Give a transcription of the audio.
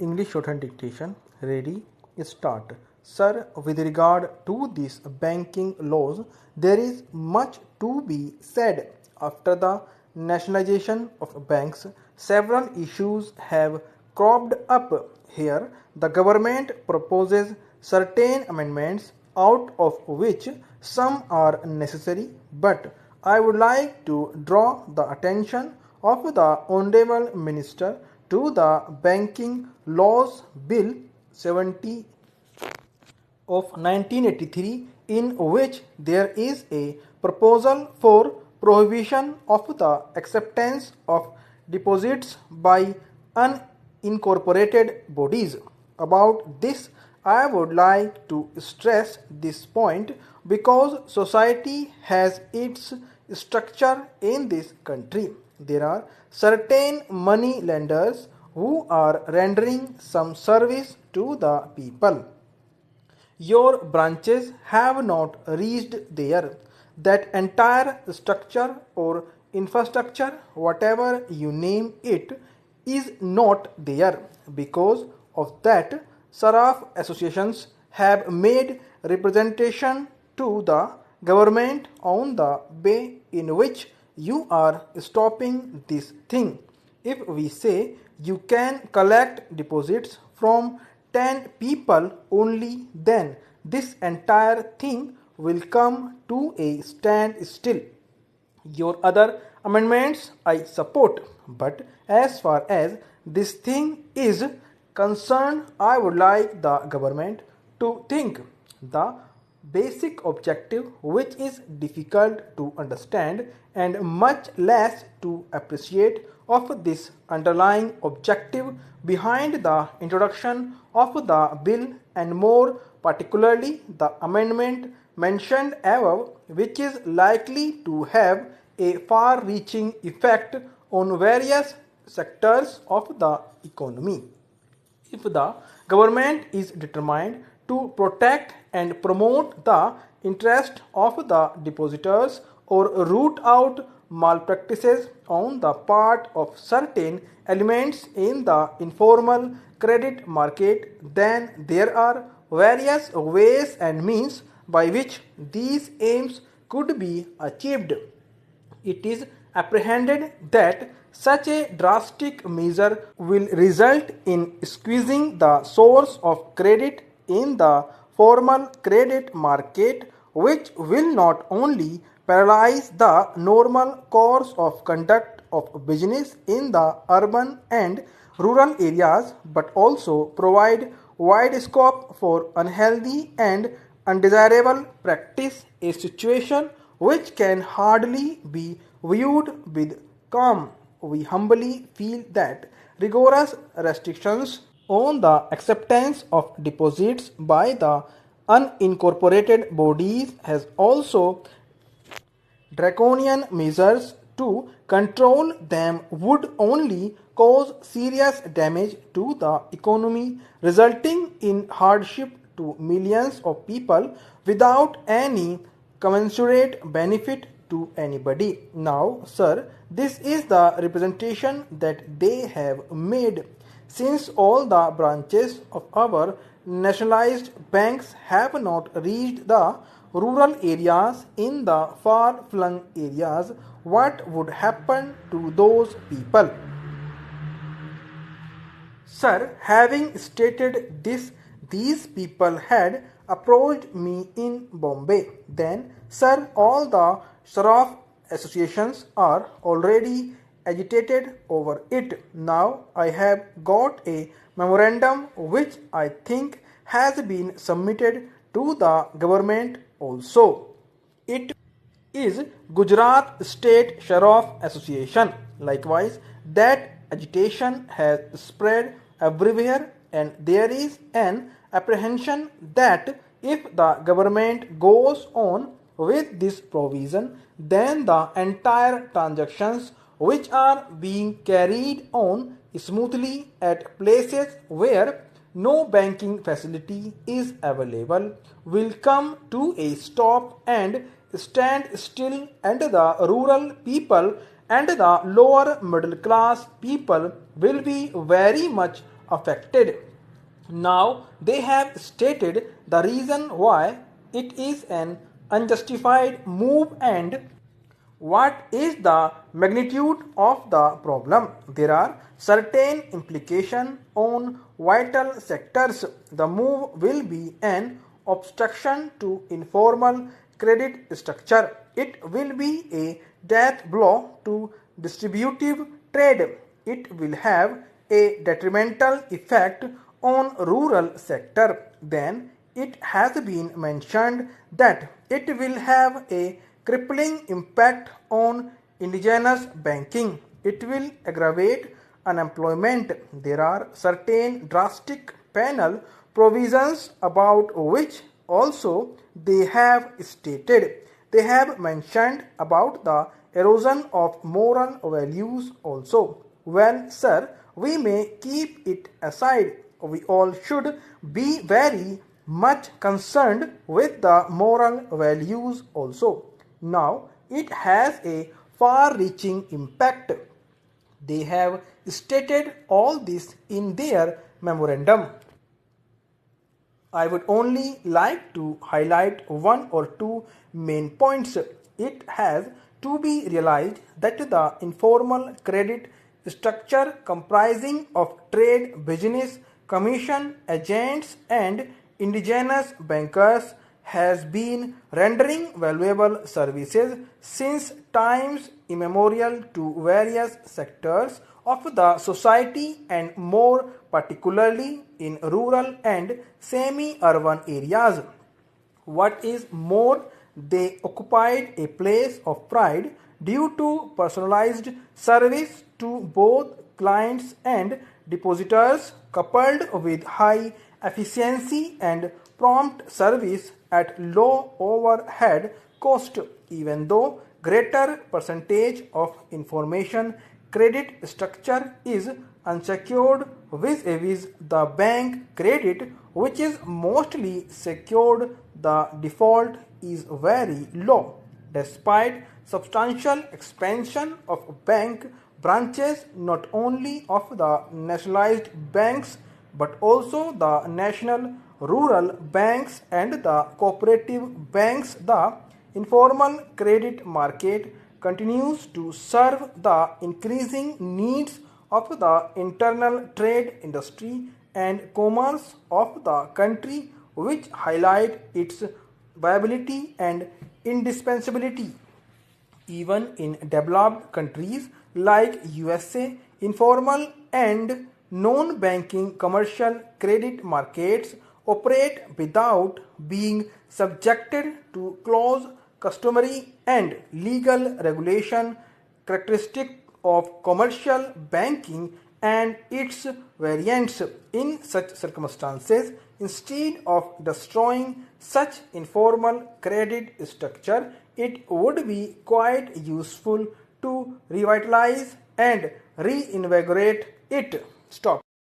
English Shorthand Dictation. Ready? Start. Sir, with regard to these banking laws, there is much to be said. After the nationalization of banks, several issues have cropped up. Here, the government proposes certain amendments, out of which some are necessary, but I would like to draw the attention of the Honorable Minister to the Banking Laws Bill 70 of 1983, in which there is a proposal for prohibition of the acceptance of deposits by unincorporated bodies. About this, I would like to stress this point because society has its structure in this country. There are certain money lenders who are rendering some service to the people. Your branches have not reached there. That entire structure or infrastructure, whatever you name it, is not there. Because of that, Saraf associations have made representation to the government on the way in which you are stopping this thing. If we say you can collect deposits from 10 people only, then this entire thing will come to a standstill. Your other amendments I support, but as far as this thing is concerned, I would like the government to think. The basic objective, which is difficult to understand and much less to appreciate, of this underlying objective behind the introduction of the bill, and more particularly the amendment mentioned above, which is likely to have a far-reaching effect on various sectors of the economy. If the government is determined to protect and promote the interest of the depositors or root out malpractices on the part of certain elements in the informal credit market, then there are various ways and means by which these aims could be achieved. It is apprehended that such a drastic measure will result in squeezing the source of credit in the formal credit market, which will not only paralyze the normal course of conduct of business in the urban and rural areas, but also provide wide scope for unhealthy and undesirable practice, a situation which can hardly be viewed with calm. We humbly feel that rigorous restrictions on the acceptance of deposits by the unincorporated bodies has also draconian measures to control them would only cause serious damage to the economy, resulting in hardship to millions of people without any commensurate benefit to anybody. Now, sir, this is the representation that they have made. Since all the branches of our nationalized banks have not reached the rural areas in the far-flung areas, what would happen to those people? Sir, having stated this, these people had approached me in Bombay. Then, sir, all the Saraf associations are already agitated over it. Now I have got a memorandum which I think has been submitted to the government also. It is Gujarat State Saraf Association. Likewise, that agitation has spread everywhere, and there is an apprehension that if the government goes on with this provision, then the entire transactions which are being carried on smoothly at places where no banking facility is available will come to a stop and stand still, and the rural people and the lower middle class people will be very much affected. Now they have stated the reason why it is an unjustified move and what is the magnitude of the problem. There are certain implications on vital sectors. The move will be an obstruction to informal credit structure. It will be a death blow to distributive trade. It will have a detrimental effect on rural sector. Then it has been mentioned that it will have a crippling impact on indigenous banking. It will aggravate unemployment. There are certain drastic penal provisions about which also they have stated. They have mentioned about the erosion of moral values also. Well, sir, we may keep it aside. We all should be very much concerned with the moral values also. Now, it has a far-reaching impact. They have stated all this in their memorandum. I would only like to highlight one or two main points. It has to be realized that the informal credit structure comprising of trade, business, commission agents and indigenous bankers has been rendering valuable services since times immemorial to various sectors of the society and more particularly in rural and semi-urban areas. What is more, they occupied a place of pride due to personalized service to both clients and depositors coupled with high efficiency and prompt service at low overhead cost. Even though greater percentage of information credit structure is unsecured vis-a-vis the bank credit which is mostly secured, the default is very low. Despite substantial expansion of bank branches not only of the nationalized banks but also the national rural banks and the cooperative banks, the informal credit market continues to serve the increasing needs of the internal trade industry and commerce of the country, which highlight its viability and indispensability. Even in developed countries like USA, informal and non-banking commercial credit markets operate without being subjected to close customary and legal regulation characteristic of commercial banking and its variants. In such circumstances, instead of destroying such informal credit structure, it would be quite useful to revitalize and reinvigorate it. Stop.